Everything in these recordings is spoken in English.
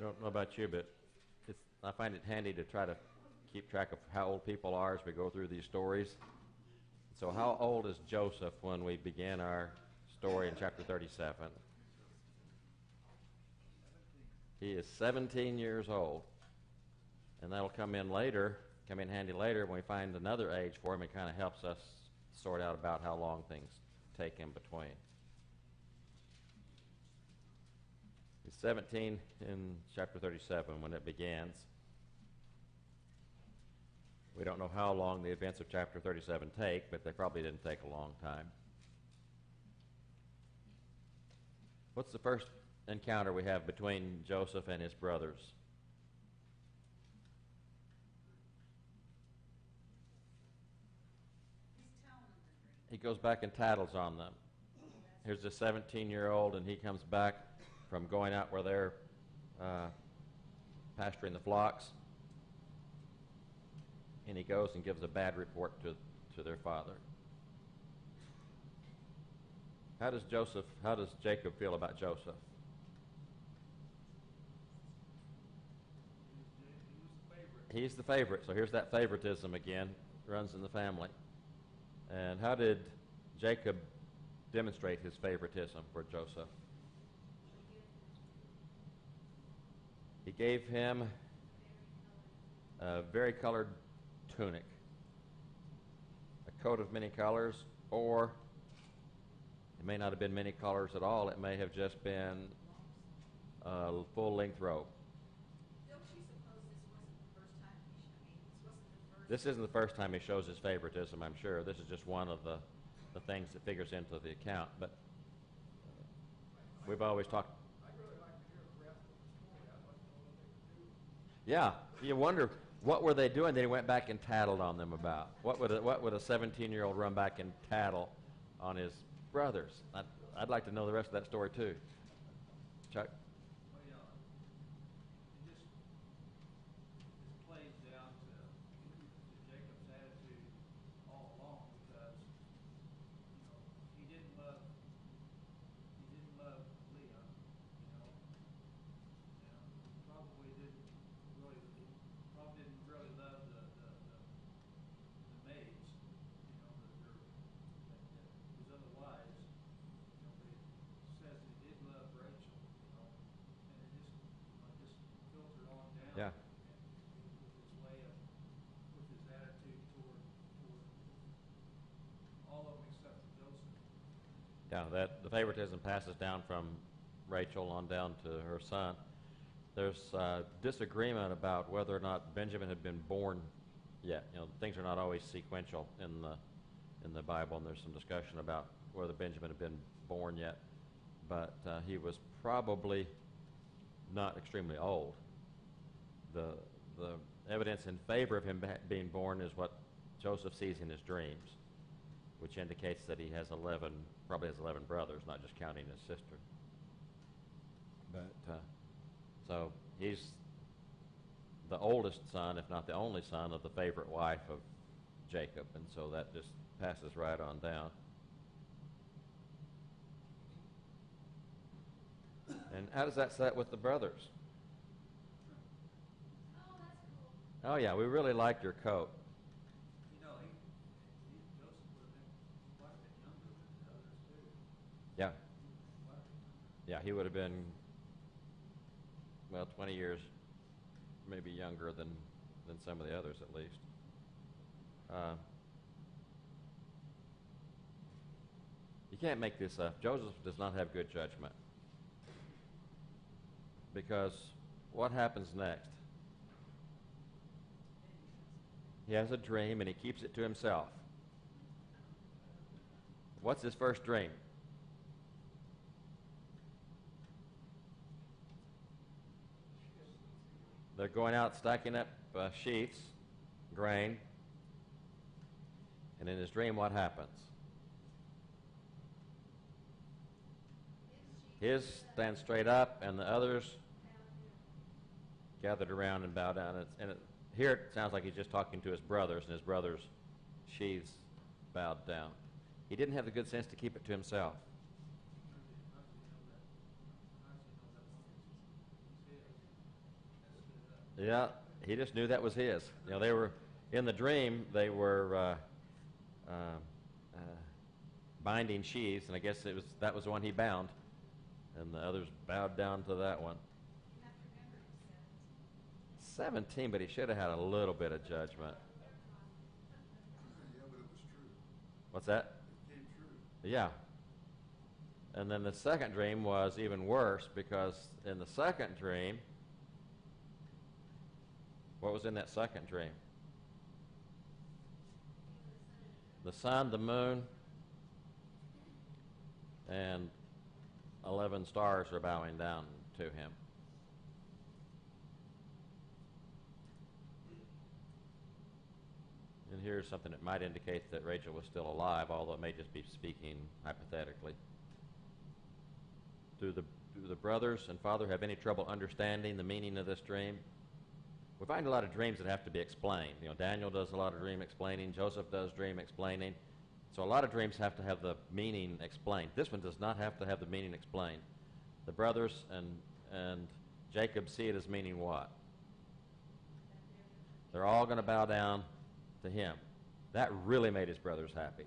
don't know about you, but I find it handy to try to keep track of how old people are as we go through these stories. So how old is Joseph when we begin our story in chapter 37? He is 17 years old. And that'll come in handy later when we find another age for him. It kind of helps us sort out about how long things take in between. He's 17 in chapter 37 when it begins. We don't know how long the events of chapter 37 take, but they probably didn't take a long time. What's the first encounter we have between Joseph and his brothers? He goes back and tattles on them. Here's a 17-year-old, and he comes back from going out where they're pasturing the flocks, and he goes and gives a bad report to their father. How does Jacob feel about Joseph? He's the favorite, so here's that favoritism again, runs in the family. And how did Jacob demonstrate his favoritism for Joseph? He gave him a varicolored tunic, a coat of many colors, or it may not have been many colors at all. It may have just been a full-length robe. Don't you suppose this wasn't the first time This isn't the first time he shows his favoritism, I'm sure. This is just one of the things that figures into the account. But we've always talked. I'd really like to hear the rest of the story. I'd like to know what they could do. Yeah, you wonder what were they doing that he went back and tattled on them about. What would a 17-year-old run back and tattle on his brothers? I'd like to know the rest of that story too. Chuck? Well, yeah, it just plays down to Jacob's attitude all along, because he didn't love Leah, and probably didn't really love the maids, his other wives. But he says he did love Rachel, and it just filtered on down. Yeah. With his attitude toward all of them except for Joseph. Yeah, that the favoritism passes down from Rachel on down to her son. There's disagreement about whether or not Benjamin had been born yet. Things are not always sequential in the Bible, and there's some discussion about whether Benjamin had been born yet. But he was probably not extremely old. The evidence in favor of him being born is what Joseph sees in his dreams, which indicates that he has probably has 11 brothers, not just counting his sister. But so he's the oldest son, if not the only son, of the favorite wife of Jacob, and so that just passes right on down. And how does that set with the brothers? Oh, that's cool. Oh yeah, we really liked your coat. Joseph would have been quite a bit younger than the others too. Yeah. Yeah, he would have been, 20 years maybe younger than some of the others at least. You can't make this up. Joseph does not have good judgment. Because what happens next? He has a dream and he keeps it to himself. What's his first dream? They're going out stacking up sheaves, grain, and in his dream what happens? His stands straight up and the others gathered around and bow down. Here it sounds like he's just talking to his brothers, and his brothers' sheaves bowed down. He didn't have the good sense to keep it to himself. Yeah, he just knew that was his. You know, they were in the dream. They were binding sheaves, and I guess that was the one he bound, and the others bowed down to that one. You have to remember it was 17. 17, but he should have had a little bit of judgment. Yeah, but it was true. What's that? It came true. Yeah. And then the second dream was even worse, because in the second dream, what was in that second dream? The sun, the moon, and 11 stars are bowing down to him. And here's something that might indicate that Rachel was still alive, although it may just be speaking hypothetically. Do the brothers and father have any trouble understanding the meaning of this dream? We find a lot of dreams that have to be explained. You know, Daniel does a lot of dream explaining. Joseph does dream explaining. So a lot of dreams have to have the meaning explained. This one does not have to have the meaning explained. The brothers and Jacob see it as meaning what? They're all going to bow down to him. That really made his brothers happy.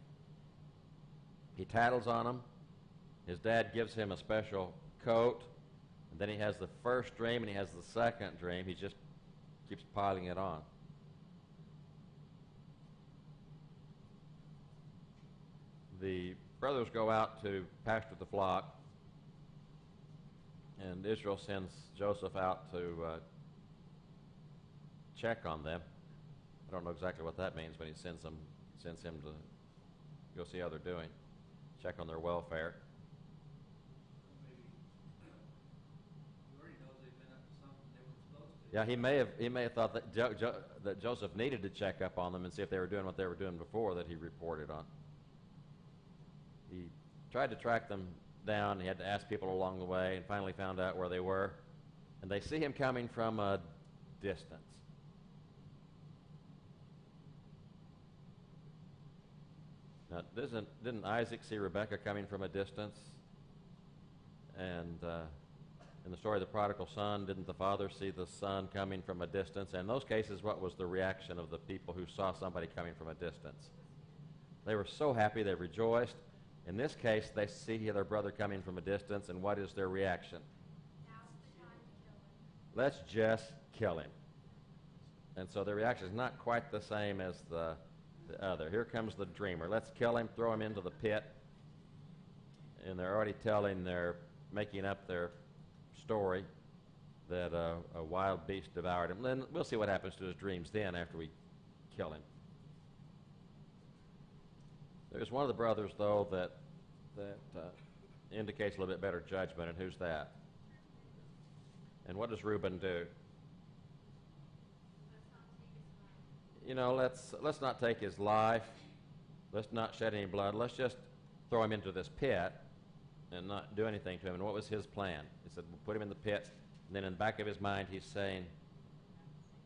He tattles on them. His dad gives him a special coat. And then he has the first dream and he has the second dream. He just keeps piling it on. The brothers go out to pasture the flock, and Israel sends Joseph out to check on them. I don't know exactly what that means when he sends him to go see how they're doing, check on their welfare. Maybe he already knows they've been up to something they weren't supposed to. Yeah, he may have thought that that Joseph needed to check up on them and see if they were doing what they were doing before that he reported on. He tried to track them down. He had to ask people along the way, and finally found out where they were. And they see him coming from a distance. Now, didn't Isaac see Rebekah coming from a distance? And in the story of the prodigal son, didn't the father see the son coming from a distance? And in those cases, what was the reaction of the people who saw somebody coming from a distance? They were so happy, they rejoiced. In this case, they see their brother coming from a distance, and what is their reaction? Now's the time to kill him. Let's just kill him. And so their reaction is not quite the same as the other. Here comes the dreamer. Let's kill him, throw him into the pit. And they're already making up their story that a wild beast devoured him. Then we'll see what happens to his dreams then after we kill him. There's one of the brothers, though, that indicates a little bit better judgment, and who's that? And what does Reuben do? Let's not take his life. You know, let's not take his life. Let's not shed any blood. Let's just throw him into this pit and not do anything to him. And what was his plan? He said, we'll put him in the pit. And then in the back of his mind, he's saying,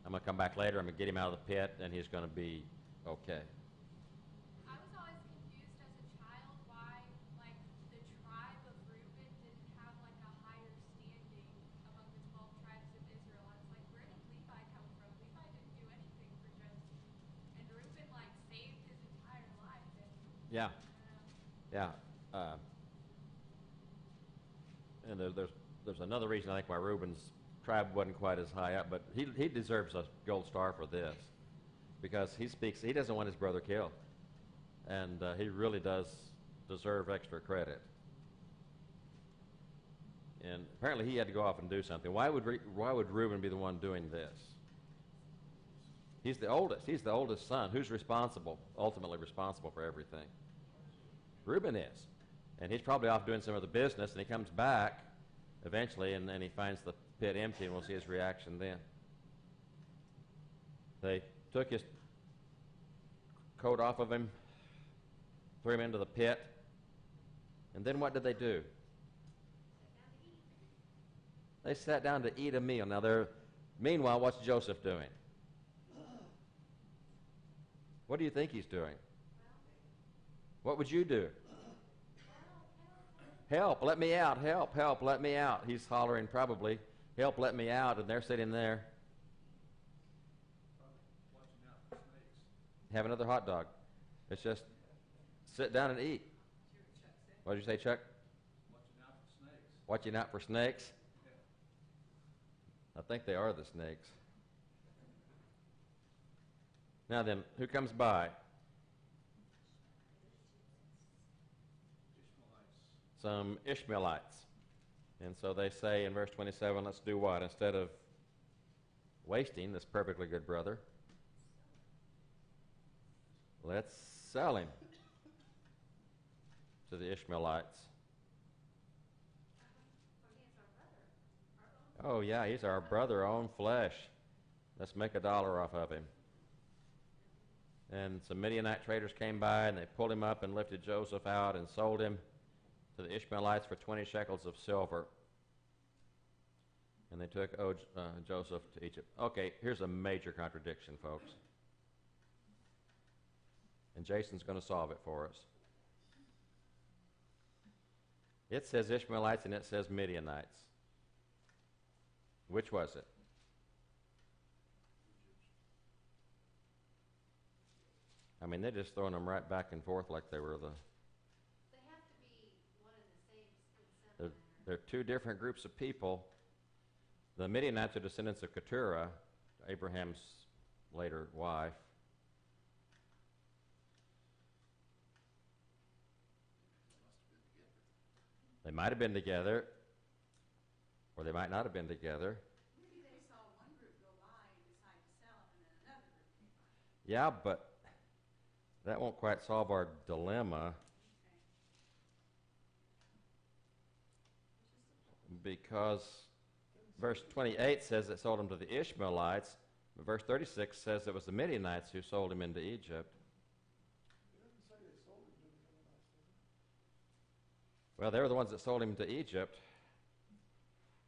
I'm going to come back later. I'm going to get him out of the pit, and he's going to be okay. I was always confused as a child why, like, the tribe of Reuben didn't have, like, a higher standing among the 12 tribes of Israel. I was like, where did Levi come from? Levi didn't do anything for Joseph. And Reuben, like, saved his entire life. And, Yeah, yeah. And there's another reason I think why Reuben's tribe wasn't quite as high up, but he deserves a gold star for this, because he doesn't want his brother killed, and he really does deserve extra credit. And apparently he had to go off and do something. Why would Reuben be the one doing this? He's the oldest. He's the oldest son. Who's ultimately responsible for everything? Reuben is. And he's probably off doing some of the business, and he comes back eventually, and then he finds the pit empty, and we'll see his reaction then. They took his coat off of him, threw him into the pit, and then what did they do? They sat down to eat a meal. Now, meanwhile, what's Joseph doing? What do you think he's doing? What would you do? Help, let me out, help, let me out. He's hollering probably, help, let me out, and they're sitting there have another hot dog. It's just sit down and eat. What did you say, Chuck? Watching out for snakes. Watching out for snakes? Yeah. I think they are the snakes. Now then, who comes by? Ishmaelites. Some Ishmaelites. And so they say in verse 27, let's do what? Instead of wasting this perfectly good brother, let's sell him to the Ishmaelites. Oh, yeah, he's our brother, own flesh. Let's make $1 off of him. And some Midianite traders came by, and they pulled him up and lifted Joseph out and sold him to the Ishmaelites for 20 shekels of silver. And they took Joseph to Egypt. Okay, here's a major contradiction, folks. And Jason's going to solve it for us. It says Ishmaelites and it says Midianites. Which was it? I mean, they're just throwing them right back and forth like they were the... They have to be one and the same in some manner. They're two different groups of people. The Midianites are descendants of Keturah, Abraham's later wife. They might have been together, or they might not have been together. Maybe they saw one group go by and decided to sell them, and then another group came by. Yeah, but that won't quite solve our dilemma, because verse 28 says it sold him to the Ishmaelites, but verse 36 says it was the Midianites who sold him into Egypt. It doesn't say they sold him to the Midianites, does it? Well, they were the ones that sold him to Egypt.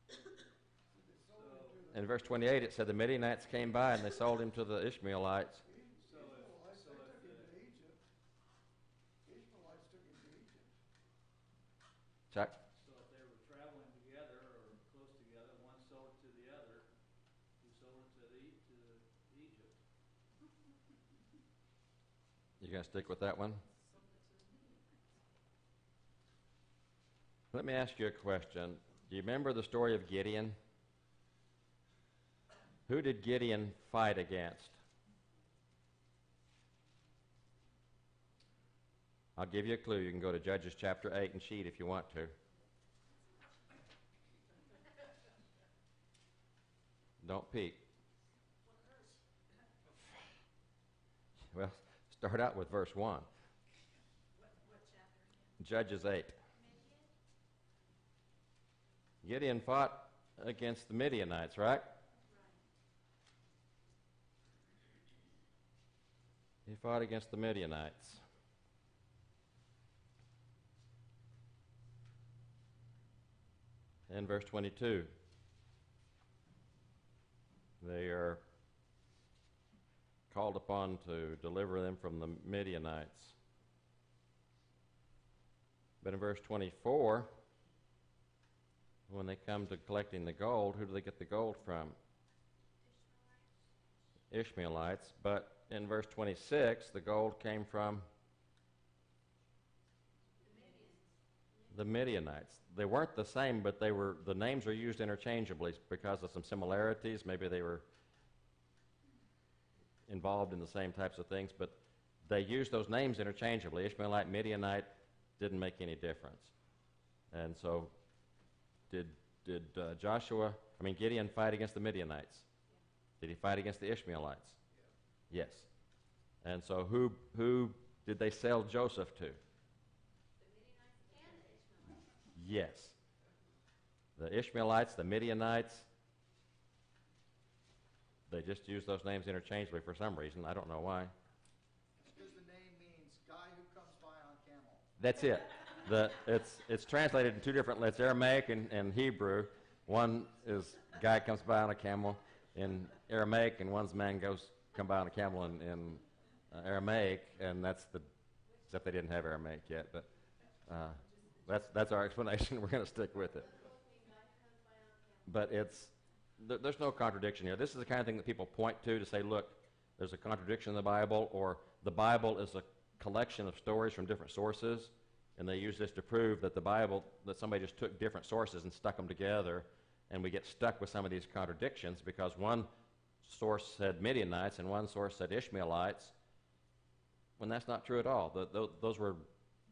They sold him to the In verse 28 it said the Midianites came by and they sold him to the Ishmaelites. Ishmaelites. They took him to Egypt. Ishmaelites took him to Egypt. Chuck? So if they were traveling together or close together, one sold it to the other, who sold it to Egypt. You going to stick with that one? Let me ask you a question. Do you remember the story of Gideon? Who did Gideon fight against? I'll give you a clue. You can go to Judges chapter 8 and cheat if you want to. Don't peek. Well, start out with verse 1. What chapter? Judges 8. Gideon fought against the Midianites, right? He fought against the Midianites. In verse 22, they are called upon to deliver them from the Midianites. But in verse 24, when they come to collecting the gold, who do they get the gold from? Ishmaelites. But in verse 26, the gold came from the Midianites. They weren't the same, but they were. The names are used interchangeably because of some similarities. Maybe they were involved in the same types of things, but they used those names interchangeably. Ishmaelite, Midianite didn't make any difference. And so did Gideon fight against the Midianites? Did he fight against the Ishmaelites? Yes. And so who did they sell Joseph to? Yes. The Ishmaelites, the Midianites, they just use those names interchangeably for some reason. I don't know why. It's because the name means guy who comes by on camel. That's it. It's translated in two different, it's Aramaic and Hebrew. One is guy comes by on a camel in Aramaic, and one's man come by on a camel in Aramaic, and except they didn't have Aramaic yet, but that's our explanation. We're going to stick with it. But there's no contradiction here. This is the kind of thing that people point to say, look, there's a contradiction in the Bible, or the Bible is a collection of stories from different sources, and they use this to prove that the Bible, that somebody just took different sources and stuck them together, and we get stuck with some of these contradictions because one source said Midianites and one source said Ishmaelites, when that's not true at all. Those were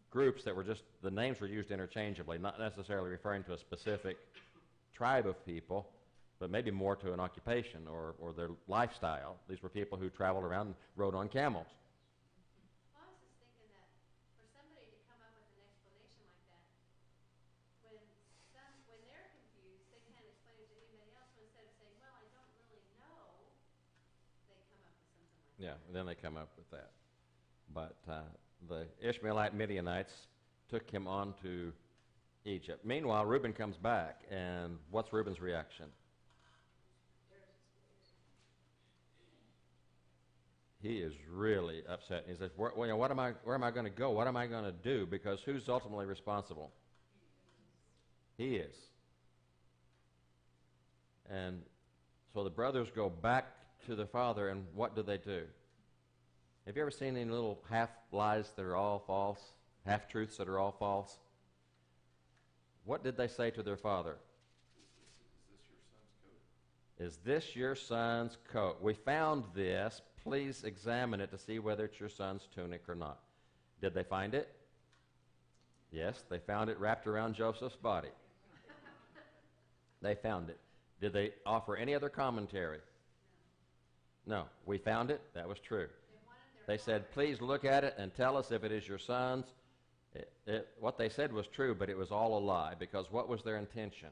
groups that were just, the names were used interchangeably, not necessarily referring to a specific tribe of people, but maybe more to an occupation or their lifestyle. These were people who traveled around and rode on camels. Well, I was just thinking that for somebody to come up with an explanation like that, when they're confused, they can't explain it to anybody else. So instead of saying, "Well, I don't really know," they come up with something like that. Yeah, and then they come up with that. But the Ishmaelite Midianites took him on to Egypt. Meanwhile, Reuben comes back, and what's Reuben's reaction? He is really upset. He says, where am I going to go? What am I going to do? Because who's ultimately responsible? He is. And so the brothers go back to the father, and what do they do? Have you ever seen any little half-lies that are all false? Half-truths that are all false? What did they say to their father? Is this your son's coat? We found this. Please examine it to see whether it's your son's tunic or not. Did they find it? Yes, they found it wrapped around Joseph's body. They found it. Did they offer any other commentary? No. We found it. That was true. They said, please look at it and tell us if it is your son's. What they said was true, but it was all a lie, because what was their intention?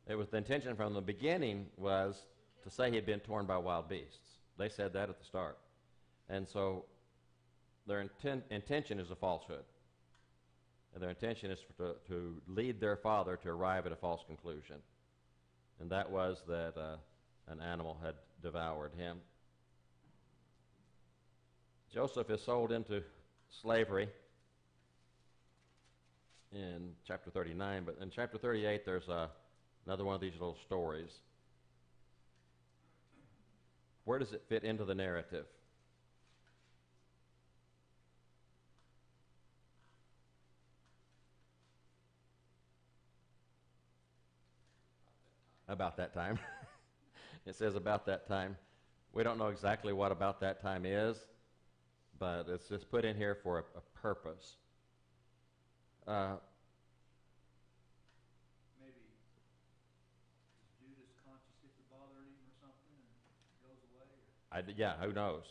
It was the intention from the beginning was to say he had been torn by wild beasts. They said that at the start. And so their intention is a falsehood. And their intention is to lead their father to arrive at a false conclusion. And that was that an animal had devoured him. Joseph is sold into slavery in chapter 39, but in chapter 38 there's another one of these little stories. Where does it fit into the narrative? About that time. It says about that time. We don't know exactly what about that time is, but it's just put in here for a purpose. Maybe is Judas conscious if it bothered him or something and goes away? Yeah, who knows?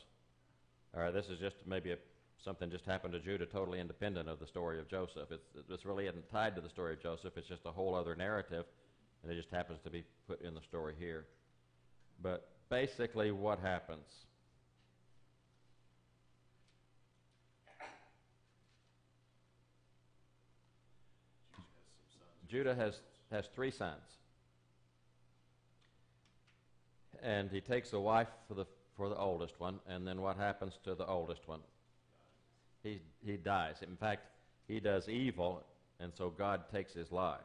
All right, this is just maybe something just happened to Judah totally independent of the story of Joseph. This really isn't tied to the story of Joseph. It's just a whole other narrative, and it just happens to be put in the story here. But basically what happens? Judah has 3 sons. And he takes a wife for the oldest one, and then what happens to the oldest one? He dies. In fact, he does evil, and so God takes his life.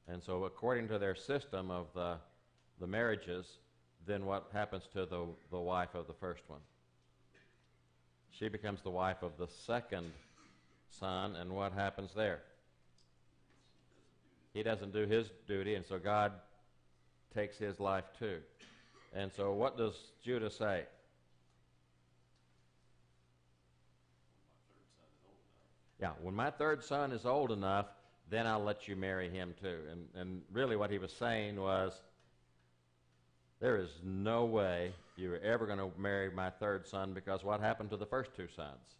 And so according to their system of the marriages, then what happens to the wife of the first one? She becomes the wife of the second son, and what happens there? He doesn't do his duty, and so God takes his life too. And so what does Judah say? Yeah, when my third son is old enough, then I'll let you marry him too. And really what he was saying was, there is no way you're ever going to marry my third son, because what happened to the first 2 sons?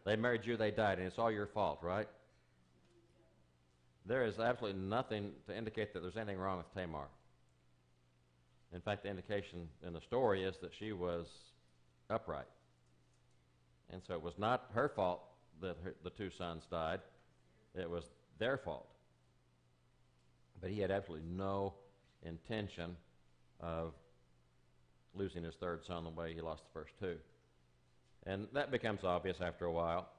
They married you, they died, and it's all your fault, right? There is absolutely nothing to indicate that there's anything wrong with Tamar. In fact, the indication in the story is that she was upright. And so it was not her fault that the 2 sons died. It was their fault. But he had absolutely no intention of losing his third son the way he lost the first 2. And that becomes obvious after a while.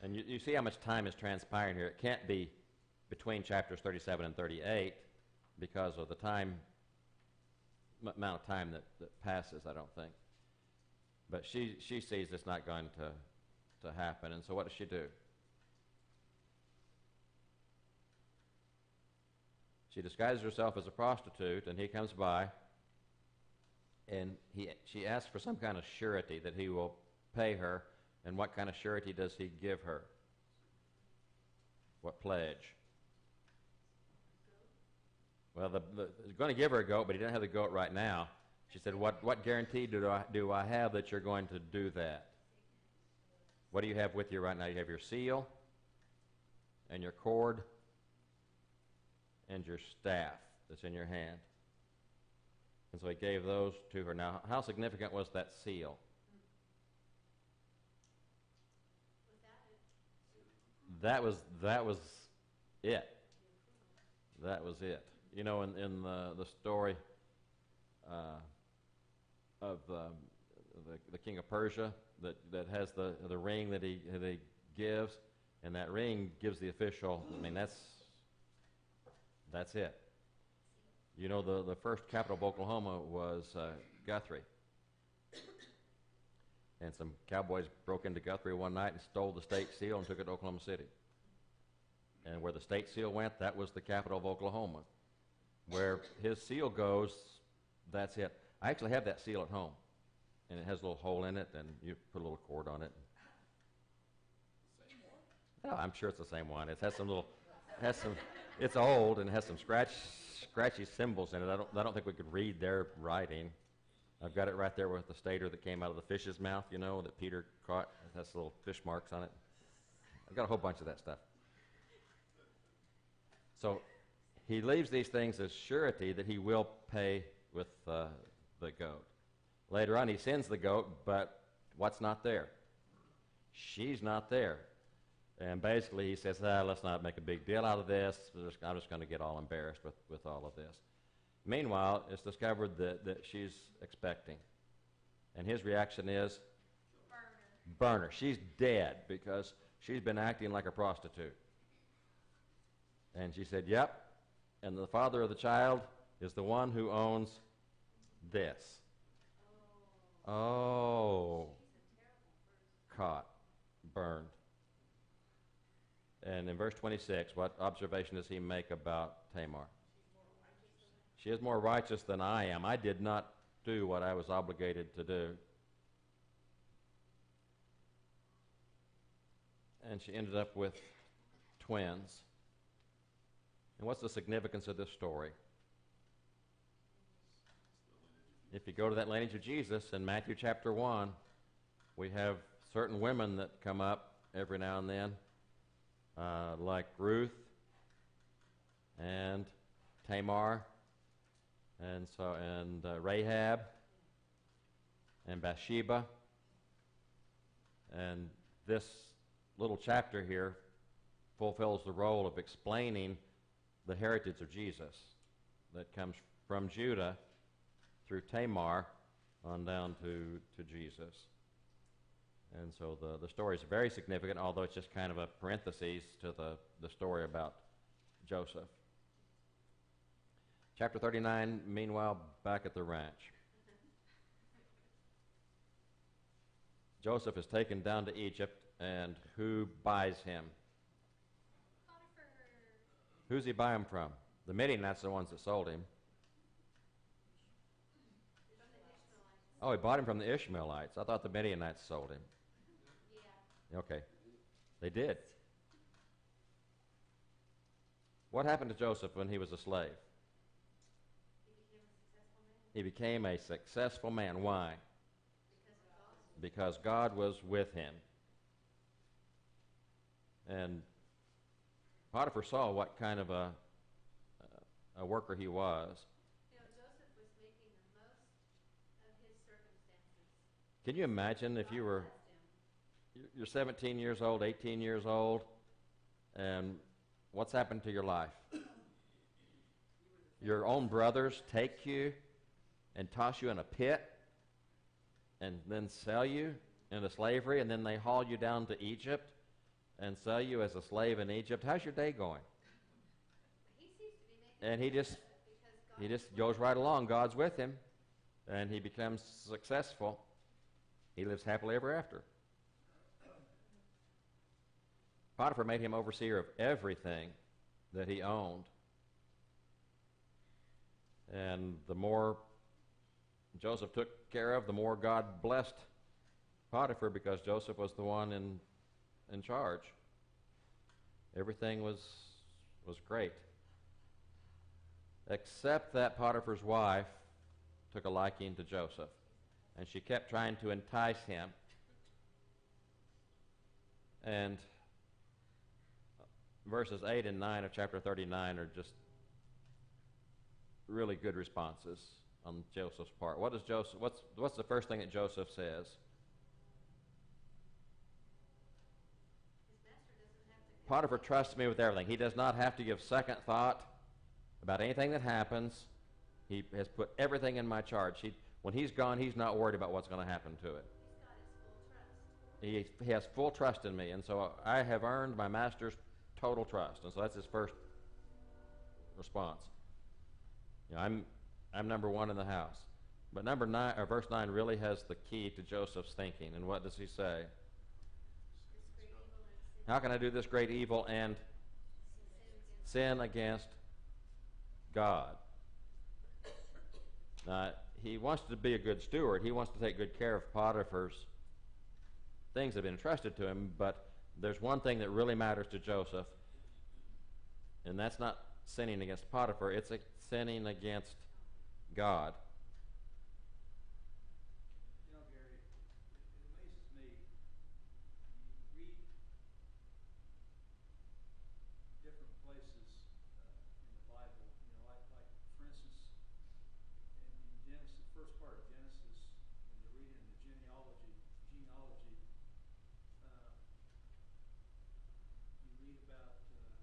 And you see how much time is transpiring here. It can't be between chapters 37 and 38 because of the time amount of time that passes, I don't think. But she sees it's not going to happen, and so what does she do? She disguises herself as a prostitute, and he comes by, and she asks for some kind of surety that he will pay her. And what kind of surety does he give her? What pledge? Well, he's going to give her a goat, but he didn't have the goat right now. She said, what guarantee do I have that you're going to do that? What do you have with you right now? You have your seal and your cord and your staff that's in your hand. And so he gave those to her. Now, how significant was that seal? That was it. That was it. You know, in the story of the king of Persia that has the ring that he gives, and that ring gives the official. I mean, that's it. You know, the first capital of Oklahoma was Guthrie. And some cowboys broke into Guthrie one night and stole the state seal and took it to Oklahoma City. And where the state seal went, that was the capital of Oklahoma. Where his seal goes, that's it. I actually have that seal at home. And it has a little hole in it, and you put a little cord on it. Same one? Oh, I'm sure it's the same one. It has some little, it's old and it has some scratchy symbols in it. I don't think we could read their writing. I've got it right there with the stater that came out of the fish's mouth, you know, that Peter caught. It has little fish marks on it. I've got a whole bunch of that stuff. So he leaves these things as surety that he will pay with the goat. Later on, he sends the goat, but what's not there? She's not there. And basically, he says, let's not make a big deal out of this. I'm just going to get all embarrassed with all of this. Meanwhile, it's discovered that she's expecting. And his reaction is? Burn her. She's dead because she's been acting like a prostitute. And she said, yep. And the father of the child is the one who owns this. Oh. Caught. Burned. And in verse 26, what observation does he make about Tamar? She is more righteous than I am. I did not do what I was obligated to do. And she ended up with twins. And what's the significance of this story? If you go to that lineage of Jesus in Matthew chapter 1, we have certain women that come up every now and then, like Ruth and Tamar, and Rahab and Bathsheba. And this little chapter here fulfills the role of explaining the heritage of Jesus that comes from Judah through Tamar on down to Jesus. And so the story is very significant, although it's just kind of a parenthesis to the story about Joseph. Chapter 39, meanwhile, back at the ranch. Joseph is taken down to Egypt, and who buys him? Potiphar. Who's he buy him from? The Midianites are the ones that sold him. Oh, he bought him from the Ishmaelites. I thought the Midianites sold him. Yeah. Okay. They did. What happened to Joseph when he was a slave? He became a successful man. He became a successful man. Why? Because of God. Because God was with him. And Potiphar saw what kind of a worker he was. You know, Joseph was making the most of his circumstances. Can you imagine if you were, God blessed him. you're 17 years old, 18 years old, and what's happened to your life? Your own brothers take you and toss you in a pit and then sell you into slavery, and then they haul you down to Egypt and sell you as a slave in Egypt. How's your day going? He seems to be making And he the most just of it because God he is just with goes him. right along. God's with him. and he becomes successful. He lives happily ever after. Potiphar made him overseer of everything that he owned. And the more Joseph took care of, the more God blessed Potiphar, because Joseph was the one in charge. Everything was great. Except that Potiphar's wife took a liking to Joseph, and she kept trying to entice him. And verses 8 and 9 of chapter 39 are just really good responses on Joseph's part. What's the first thing that Joseph says? His master doesn't have to. Potiphar trusts me with everything. He does not have to give second thought about anything that happens. He has put everything in my charge. When he's gone, he's not worried about what's going to happen to it. He's got his full trust. He has full trust in me, and so I have earned my master's total trust. And so that's his first response. I'm number one in the house. But verse 9 really has the key to Joseph's thinking. And what does he say? This great evil and sin. How can I do this great evil and sin against God? Now, he wants to be a good steward. He wants to take good care of Potiphar's things that have been entrusted to him, but there's one thing that really matters to Joseph, and that's not sinning against Potiphar, it's sinning against God. You know, Gary, it amazes me. You read different places in the Bible, like for instance, in Genesis, the first part of Genesis, when you're reading the genealogy, you read about I forgot the name now. It just went out of my head.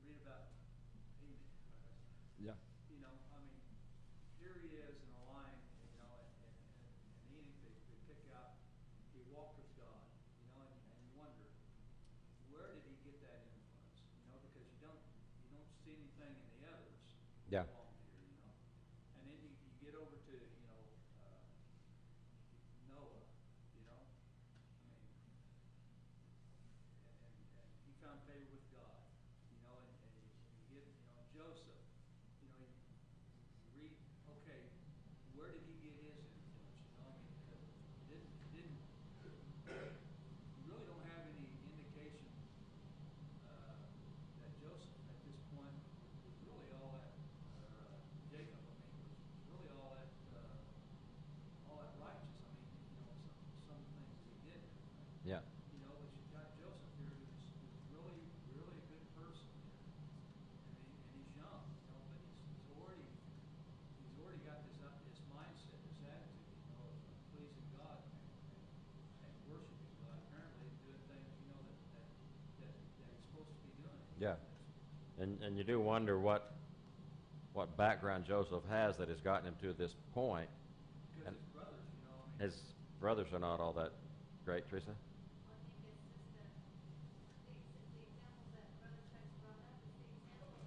Read about Amy. Yeah. I mean, here he is in a line, and Enoch, they pick out, he walked with God, and you wonder, where did he get that influence? Because you don't see anything in the others. Yeah. Along here, and then you get over to, Noah, I mean, and he found favor with God, and you get, Joseph, you read, okay, where did he get his influence? I mean, because you really don't have any indication that Joseph at this point was really all that, Jacob, I mean, was really all that righteous. I mean, some of the things that he did and everything. Yeah. But you've got Joseph here who's really, really a good person here. And he's young, but he's already got this mindset, this attitude, of pleasing God and worshiping God, apparently, and doing things, that he's supposed to be doing. Yeah. And you do wonder what background Joseph has that has gotten him to this point. Because And his brothers, his brothers are not all that great, Teresa. Well, I think it's just the examples that Brother Chuck's brought up is the example of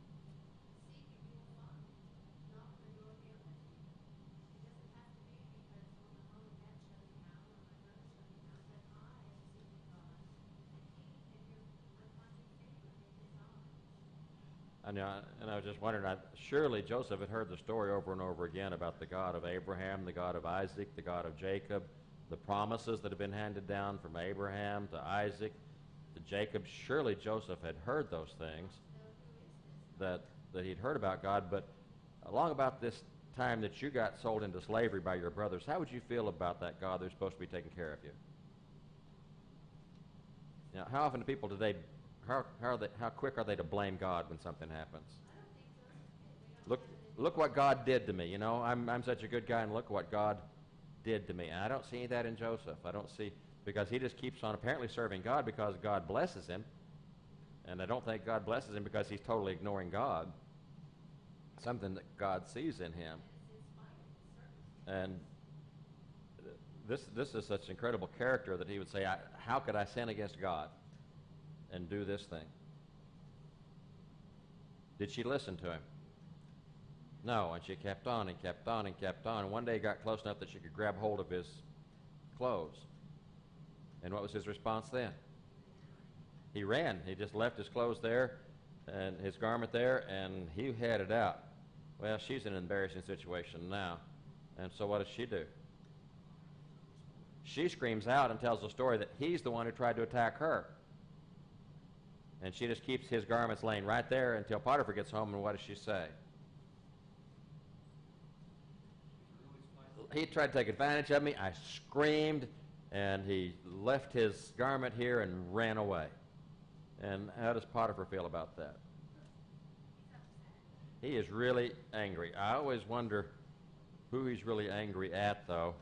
seek and you will find. Knock and the door will be open to you. It doesn't have to be because, well, my mom and dad showed me how, or my brother showed me how, but I am seeking God, and I'm finding favor in his eyes. I know, and I was just wondering, surely Joseph had heard the story over and over again about the God of Abraham, the God of Isaac, the God of Jacob, the promises that have been handed down from Abraham to Isaac to Jacob. Surely Joseph had heard those things So who is this? that he'd heard about God, but along about this time that you got sold into slavery by your brothers, how would you feel about that God that's supposed to be taking care of you? How often do people today, how quick are they to blame God when something happens? I don't think so. We don't Look what God did to me. I'm such a good guy, and look what God did to me. And I don't see any of that in Joseph. I don't see, because he just keeps on apparently serving God because God blesses him. And I don't think God blesses him because he's totally ignoring God, something that God sees in him. And this is such incredible character that he would say, how could I sin against God and do this thing? Did she listen to him? No, and she kept on and kept on and kept on. And one day he got close enough that she could grab hold of his clothes. And what was his response then? He ran. He just left his clothes there and his garment there, and he headed out. Well, she's in an embarrassing situation now. And so what does she do? She screams out and tells the story that he's the one who tried to attack her. And she just keeps his garments laying right there until Potiphar gets home, and what does she say? He tried to take advantage of me. I screamed, and he left his garment here and ran away. And how does Potiphar feel about that? He is really angry. I always wonder who he's really angry at, though,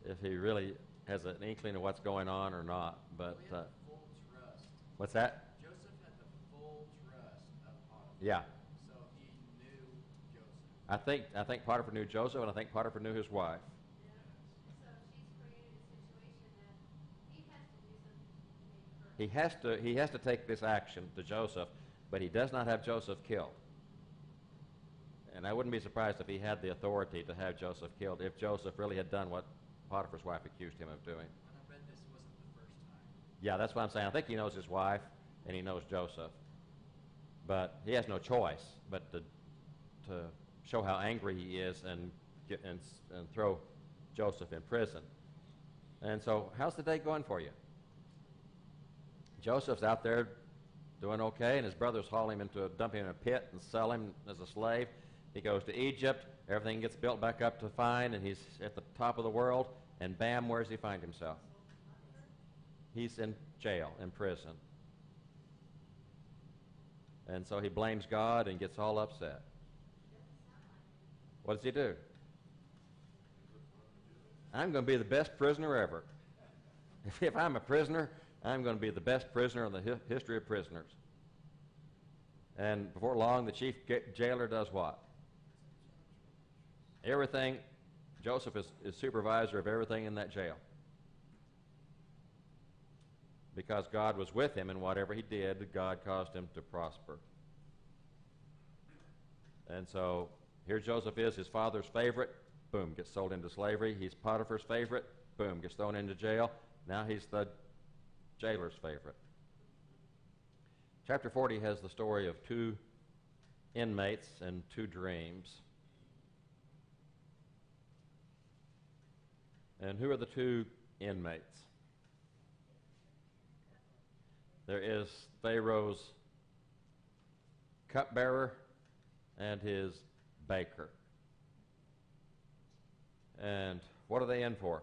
if he really has an inkling of what's going on or not. But We have full trust. what's that? Joseph had the full trust of Potiphar. Yeah. So he knew Joseph. I think Potiphar knew Joseph, and I think Potiphar knew his wife. Yeah. So she's created a situation that he has to do something to make her. He has to take this action to Joseph, but he does not have Joseph killed. And I wouldn't be surprised if he had the authority to have Joseph killed, if Joseph really had done what Potiphar's wife accused him of doing. And I bet this wasn't the first time. Yeah, that's what I'm saying. I think he knows his wife, and he knows Joseph. But he has no choice but to show how angry he is and throw Joseph in prison. And so how's the day going for you? Joseph's out there doing okay, and his brothers haul him dump him in a pit and sell him as a slave. He goes to Egypt. Everything gets built back up to fine, and he's at the top of the world. And bam, where does he find himself? He's in jail, in prison. And so he blames God and gets all upset. What does he do? I'm going to be the best prisoner ever. If I'm a prisoner, I'm going to be the best prisoner in the history of prisoners. And before long, the chief jailer does what? Everything, Joseph is supervisor of everything in that jail. Because God was with him, and whatever he did, God caused him to prosper. And so here Joseph is, his father's favorite, boom, gets sold into slavery. He's Potiphar's favorite, boom, gets thrown into jail. Now he's the jailer's favorite. Chapter 40 has the story of two inmates and two dreams. And who are the two inmates? There is Pharaoh's cupbearer and his baker. And what are they in for?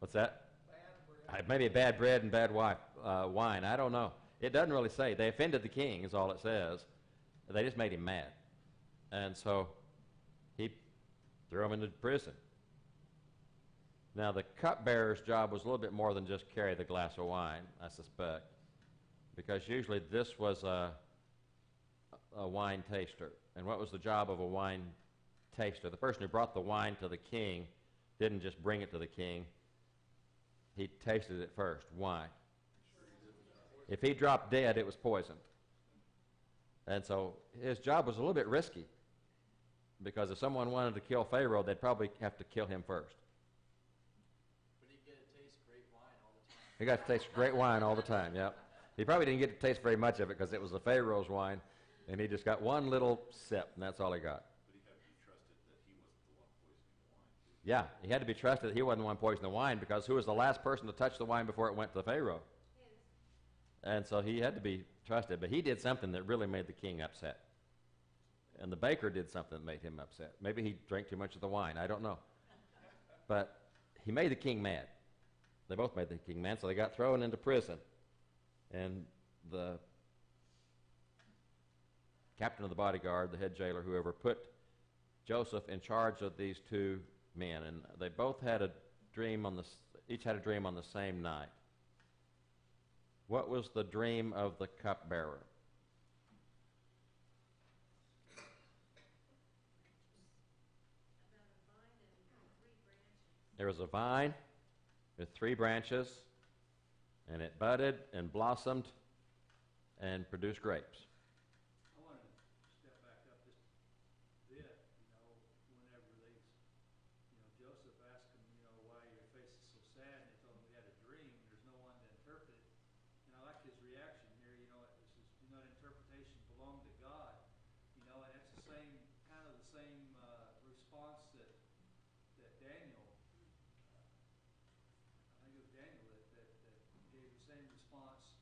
What's that? Maybe bad bread and bad wine. I don't know. It doesn't really say. They offended the king is all it says. They just made him mad. And so he threw him into prison. Now, the cupbearer's job was a little bit more than just carry the glass of wine, I suspect, because usually this was a wine taster. And what was the job of a wine taster? The person who brought the wine to the king didn't just bring it to the king. He tasted it first, wine. If he dropped dead, it was poisoned. And so his job was a little bit risky, because if someone wanted to kill Pharaoh, they'd probably have to kill him first. But he get to taste great wine all the time. He got to taste great wine all the time, yep. He probably didn't get to taste very much of it because it was the Pharaoh's wine, and he just got one little sip, and that's all he got. But he had to be trusted that he wasn't the one poisoning the wine. Yeah, he had to be trusted that he wasn't the one poisoning the wine, because who was the last person to touch the wine before it went to the Pharaoh? And so he had to be trusted, but he did something that really made the king upset. And the baker did something that made him upset. Maybe he drank too much of the wine, I don't know. But he made the king mad. They both made the king mad, so they got thrown into prison. And the captain of the bodyguard, the head jailer, whoever, put Joseph in charge of these two men. And they both had a dream each had a dream on the same night. What was the dream of the cupbearer? There was a vine with 3 branches, and it budded and blossomed and produced grapes. I want to step back up just a bit, whenever Joseph asked him, why your face is so sad, and they told him he had a dream, there's no one to interpret it. And I like his reaction here, interpretation belonged to God, and that's the same, kind of the same response that Daniel, I think it was Daniel that gave the same response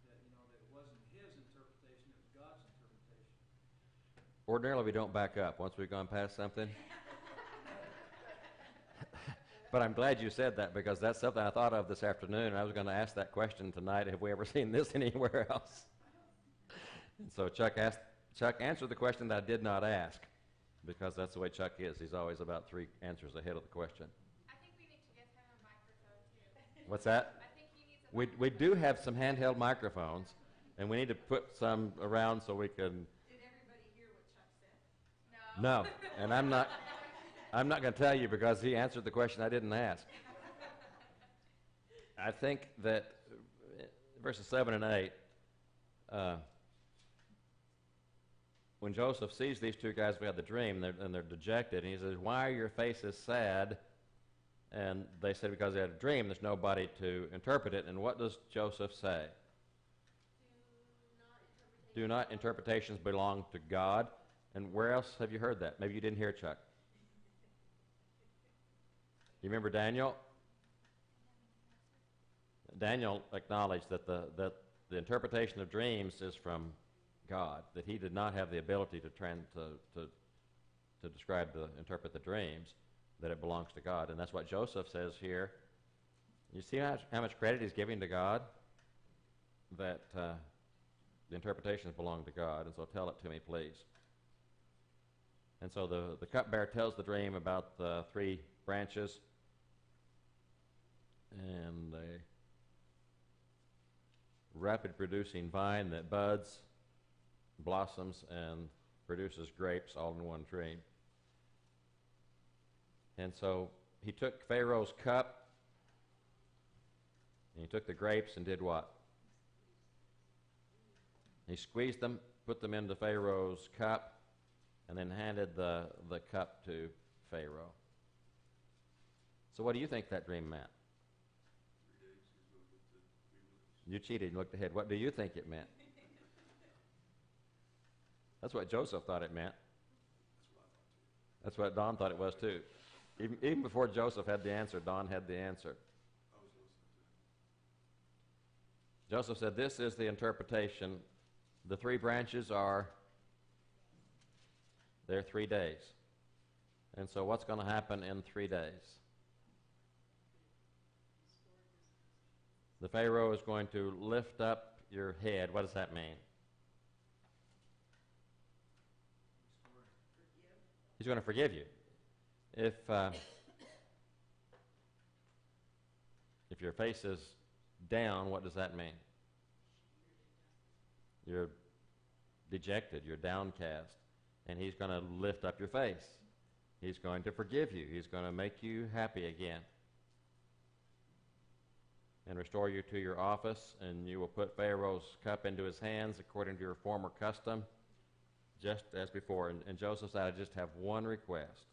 that, that it wasn't his interpretation, it was God's interpretation. Ordinarily, we don't back up once we've gone past something. But I'm glad you said that, because that's something I thought of this afternoon. I was going to ask that question tonight, have we ever seen this anywhere else? And so Chuck answered the question that I did not ask, because that's the way Chuck is. He's always about 3 answers ahead of the question. I think we need to give him a microphone too. What's that? I think he needs a We do have some handheld microphones, and we need to put some around so we can... Did everybody hear what Chuck said? No. No, and I'm not going to tell you, because he answered the question I didn't ask. I think that verses 7 and 8, when Joseph sees these 2 guys who had the dream, and they're dejected, and he says, "Why are your faces sad?" And they said, "Because they had a dream. There's nobody to interpret it." And what does Joseph say? Do not interpretations belong to God? And where else have you heard that? Maybe you didn't hear it, Chuck. You remember Daniel? Daniel acknowledged that the interpretation of dreams is from God, that he did not have the ability to interpret the dreams, that it belongs to God. And that's what Joseph says here. You see how much credit he's giving to God? That the interpretations belong to God, and so tell it to me, please. And so the cupbearer tells the dream about the 3 branches and a rapid producing vine that buds, blossoms, and produces grapes all in one tree. And so he took Pharaoh's cup, and he took the grapes and did what? He squeezed them, put them into Pharaoh's cup, and then handed the cup to Pharaoh. So what do you think that dream meant? 3 days, he's going to get to be with us. You cheated and looked ahead. What do you think it meant? That's what Joseph thought it meant. That's what I thought too. That's what Don thought it was too. Even before Joseph had the answer, Don had the answer. I was listening to him. Joseph said, "This is the interpretation. The 3 branches are, they're 3 days. And so what's going to happen in 3 days? The Pharaoh is going to lift up your head." What does that mean? He's going to forgive you. If your face is down, what does that mean? You're dejected, you're downcast, and he's going to lift up your face. He's going to forgive you. He's going to make you happy again and restore you to your office, and you will put Pharaoh's cup into his hands according to your former custom, just as before. And Joseph said, "I just have one request.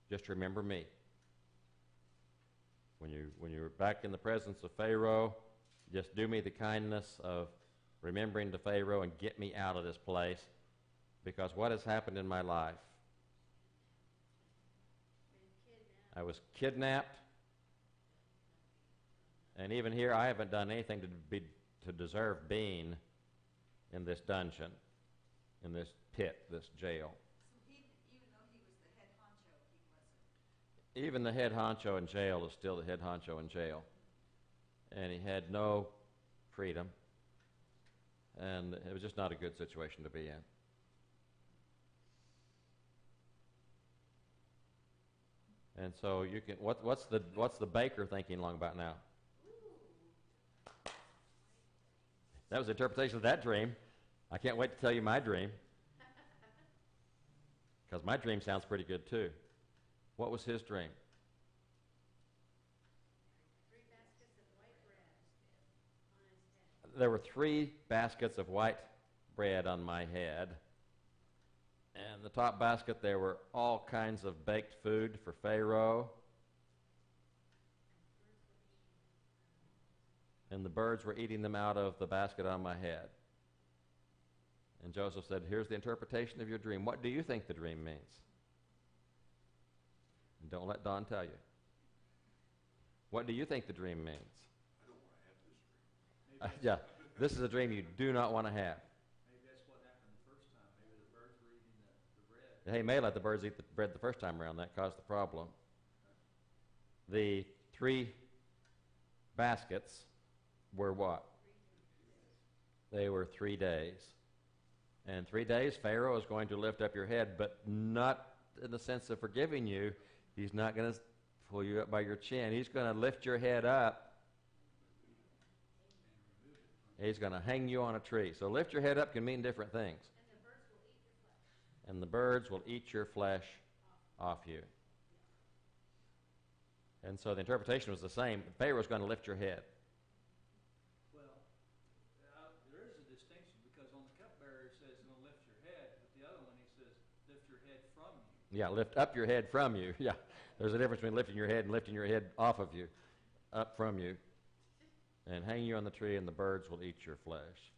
Just remember me. When you're back in the presence of Pharaoh, just do me the kindness of remembering to Pharaoh and get me out of this place, because what has happened in my life? I was kidnapped, and even here I haven't done anything to deserve being in this dungeon, in this pit, this jail." So even though he was the head honcho, he wasn't. Even the head honcho in jail is still the head honcho in jail. And he had no freedom. And it was just not a good situation to be in. And so you can, what's the baker thinking long about now? That was the interpretation of that dream. I can't wait to tell you my dream, because my dream sounds pretty good too. What was his dream? 3 baskets of white bread on his head. There were 3 baskets of white bread on my head. And the top basket, there were all kinds of baked food for Pharaoh. And the birds were eating them out of the basket on my head. And Joseph said, here's the interpretation of your dream. What do you think the dream means? And don't let Don tell you. What do you think the dream means? I don't want to have this dream. Yeah, this is a dream you do not want to have. Maybe that's what happened the first time. Maybe the birds were eating the bread. Hey, may let the birds eat the bread the first time around. That caused the problem. The 3 baskets were what? They were 3 days. And 3 days, Pharaoh is going to lift up your head, but not in the sense of forgiving you. He's not going to pull you up by your chin. He's going to lift your head up. He's going to hang you on a tree. So lift your head up can mean different things. And the birds will eat your flesh. And the birds will eat your flesh off you. And so the interpretation was the same. Pharaoh's going to lift your head. Well, there is a distinction, because on the cupbearer it says he's going to lift your head, but the other one he says lift your head from you. Yeah, lift up your head from you. Yeah, there's a difference between lifting your head and lifting your head off of you, up from you, and hang you on the tree, and the birds will eat your flesh.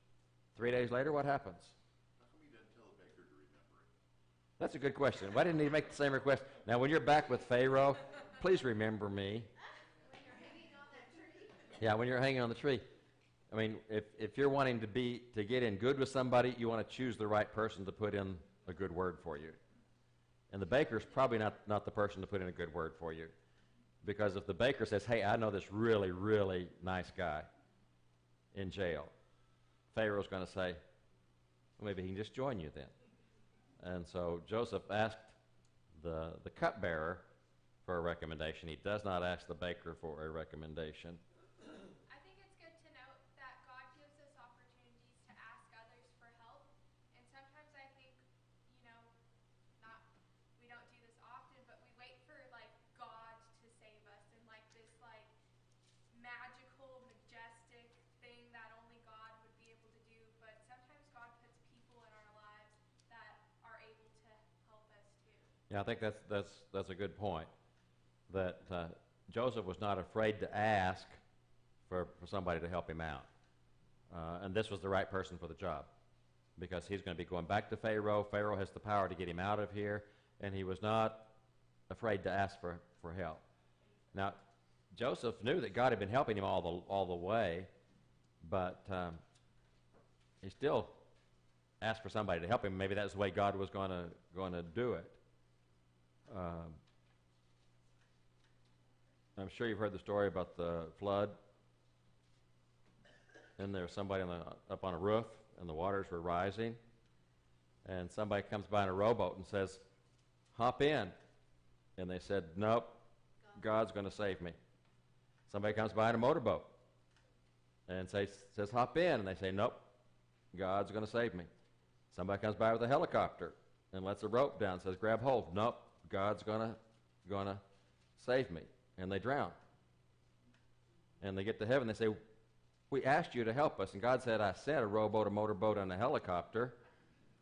3 days later, what happens? How come he didn't tell the baker to remember it? That's a good question. Why didn't he make the same request? Now, when you're back with Pharaoh, please remember me. When you're hanging on that tree. Yeah, when you're hanging on the tree. I mean, if you're wanting to get in good with somebody, you want to choose the right person to put in a good word for you. And the baker's probably not the person to put in a good word for you. Because if the baker says, hey, I know this really, really nice guy in jail, Pharaoh's going to say, well, maybe he can just join you then. And so Joseph asked the cupbearer for a recommendation. He does not ask the baker for a recommendation. I think it's good to note that God gives us opportunities to ask others for help. And sometimes I think, we don't do this often, but we wait for God to save us and this magical, majestic thing that only God would be able to do. But sometimes God puts people in our lives that are able to help us too. Yeah, I think that's a good point. That Joseph was not afraid to ask for somebody to help him out. And this was the right person for the job, because he's going to be going back to Pharaoh. Pharaoh has the power to get him out of here, and he was not afraid to ask for help. Now, Joseph knew that God had been helping him all the way, but he still asked for somebody to help him. Maybe that's the way God was going to do it. I'm sure you've heard the story about the flood. And there's somebody up on a roof, and the waters were rising. And somebody comes by in a rowboat and says, hop in. And they said, nope, God's going to save me. Somebody comes by in a motorboat and says, hop in. And they say, nope, God's going to save me. Somebody comes by with a helicopter and lets a rope down and says, grab hold. Nope, God's going to save me. And they drown. And they get to heaven. They say, we asked you to help us. And God said, I sent a rowboat, a motorboat, and a helicopter.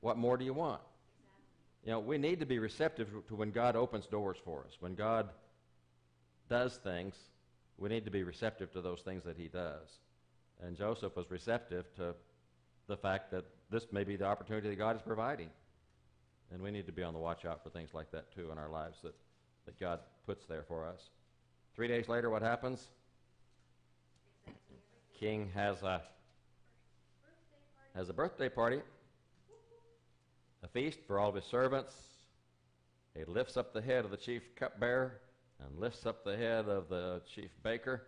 What more do you want? Exactly. We need to be receptive to when God opens doors for us. When God does things, we need to be receptive to those things that he does. And Joseph was receptive to the fact that this may be the opportunity that God is providing. And we need to be on the watch out for things like that too in our lives that God puts there for us. 3 days later, what happens? King has a birthday party, a feast for all of his servants. He lifts up the head of the chief cupbearer and lifts up the head of the chief baker.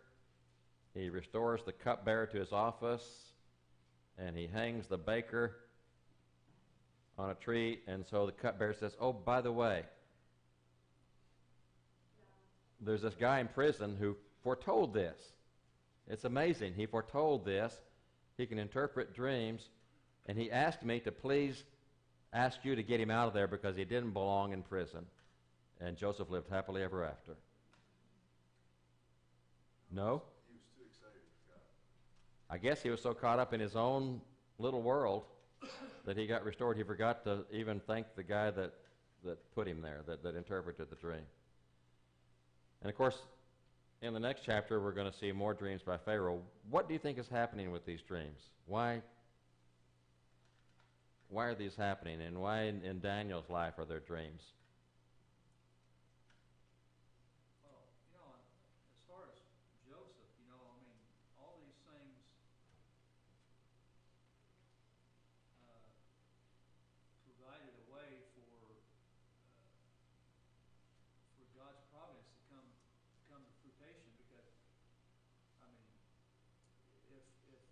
He restores the cupbearer to his office, and he hangs the baker on a tree. And so the cupbearer says, oh, by the way, there's this guy in prison who foretold this. It's amazing. He foretold this. He can interpret dreams. And he asked me to please ask you to get him out of there because he didn't belong in prison. And Joseph lived happily ever after. No? He was too excited for God. I guess he was so caught up in his own little world that he got restored. He forgot to even thank the guy that put him there, that interpreted the dream. And of course, in the next chapter, we're going to see more dreams by Pharaoh. What do you think is happening with these dreams? Why are these happening? And why in Daniel's life are there dreams? Well, as far as Joseph, all these things provided a way for God's providence to come to fruition, because if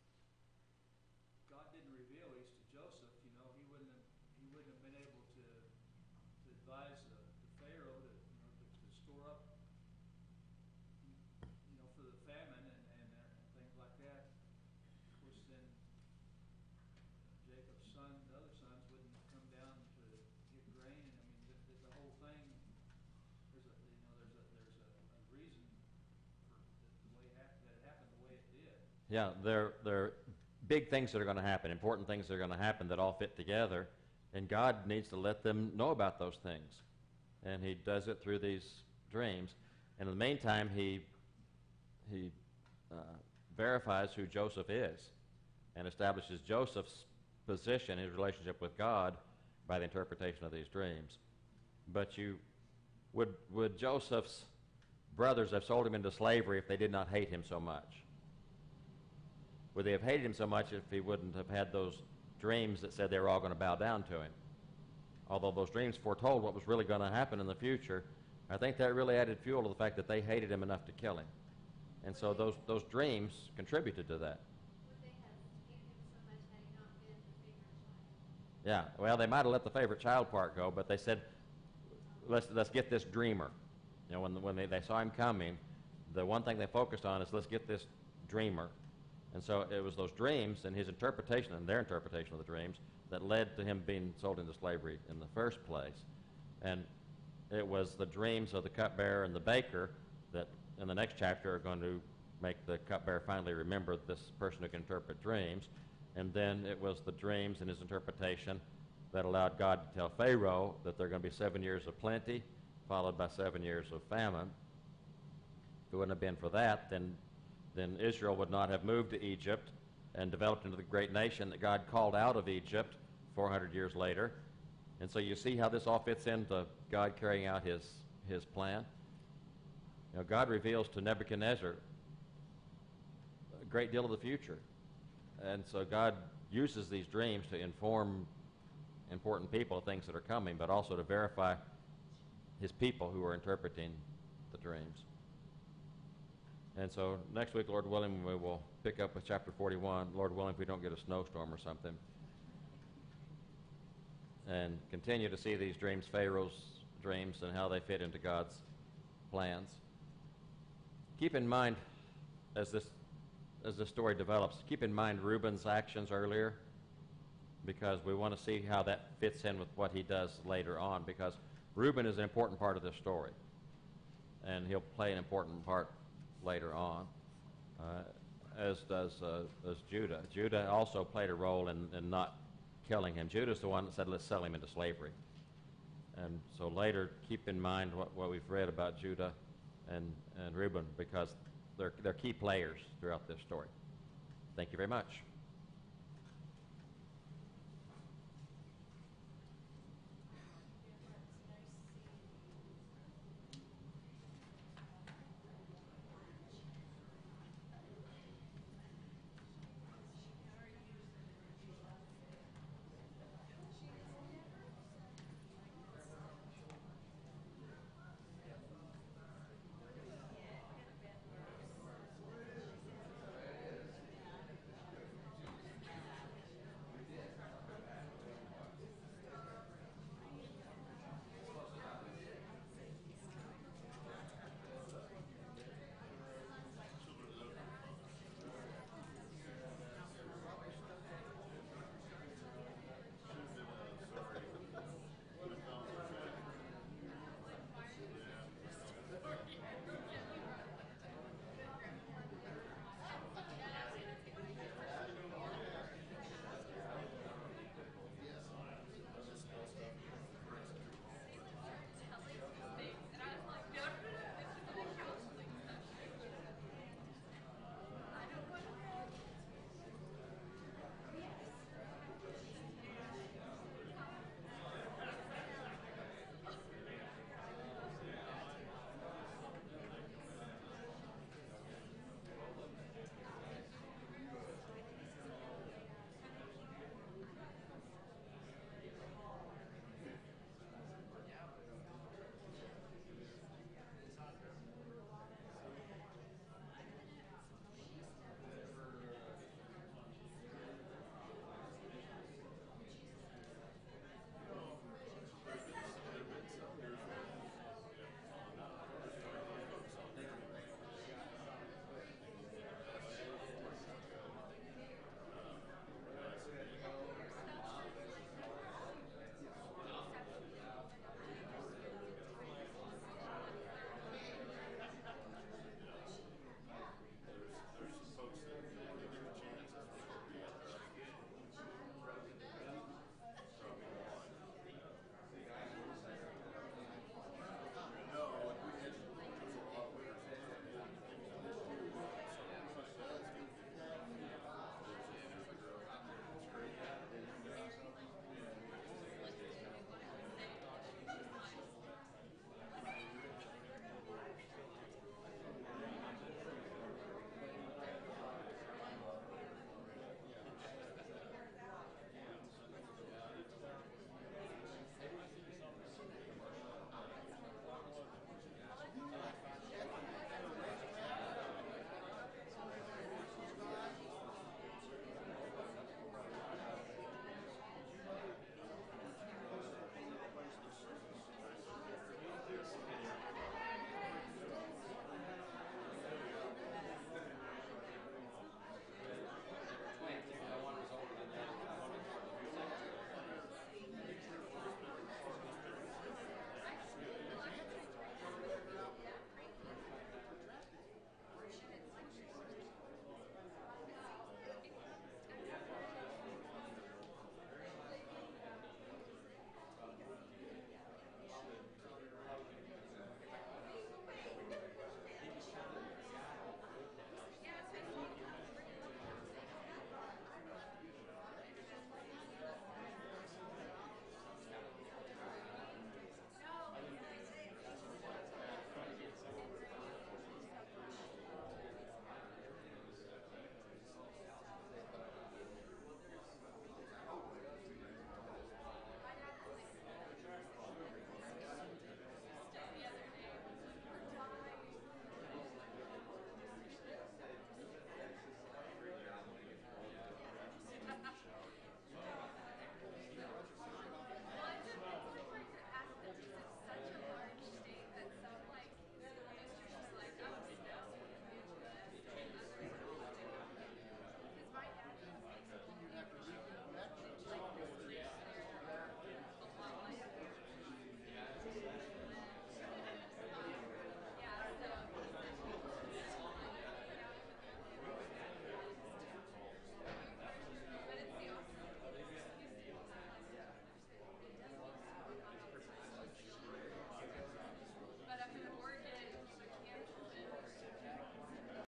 God didn't reveal these to Joseph, he wouldn't have been able to advise the Pharaoh to store up for the famine and things like that. Of course, then Jacob's son, the other sons, wouldn't come down to get grain. The whole thing. There's a reason for the way that it happened the way it did. Yeah, there are big things that are going to happen, important things that are going to happen that all fit together, and God needs to let them know about those things. And he does it through these dreams. And in the meantime, he verifies who Joseph is and establishes Joseph's position, his relationship with God, by the interpretation of these dreams. But would Joseph's brothers have sold him into slavery if they did not hate him so much? Would they have hated him so much if he wouldn't have had those dreams that said they were all going to bow down to him? Although those dreams foretold what was really going to happen in the future, I think that really added fuel to the fact that they hated him enough to kill him. And so those dreams contributed to that. Would they have hated him so much had he not been the favorite child? Yeah, well, they might have let the favorite child part go, but they said, let's get this dreamer. When they saw him coming, the one thing they focused on is let's get this dreamer. And so it was those dreams and his interpretation and their interpretation of the dreams that led to him being sold into slavery in the first place. And it was the dreams of the cupbearer and the baker that in the next chapter are going to make the cupbearer finally remember this person who can interpret dreams. And then it was the dreams and his interpretation that allowed God to tell Pharaoh that there are going to be 7 years of plenty, followed by 7 years of famine. If it wouldn't have been for that, then Israel would not have moved to Egypt and developed into the great nation that God called out of Egypt 400 years later. And so you see how this all fits into God carrying out his plan. God reveals to Nebuchadnezzar a great deal of the future. And so God uses these dreams to inform important people of things that are coming, but also to verify his people who are interpreting the dreams. And so next week, Lord willing, we will pick up with chapter 41, Lord willing, if we don't get a snowstorm or something, and continue to see these dreams, Pharaoh's dreams, and how they fit into God's plans. Keep in mind, as this story develops, keep in mind Reuben's actions earlier, because we want to see how that fits in with what he does later on, because Reuben is an important part of this story, and he'll play an important part later on, as does Judah. Judah also played a role in not killing him. Judah's the one that said, let's sell him into slavery. And so later, keep in mind what we've read about Judah and Reuben, because they're key players throughout this story. Thank you very much.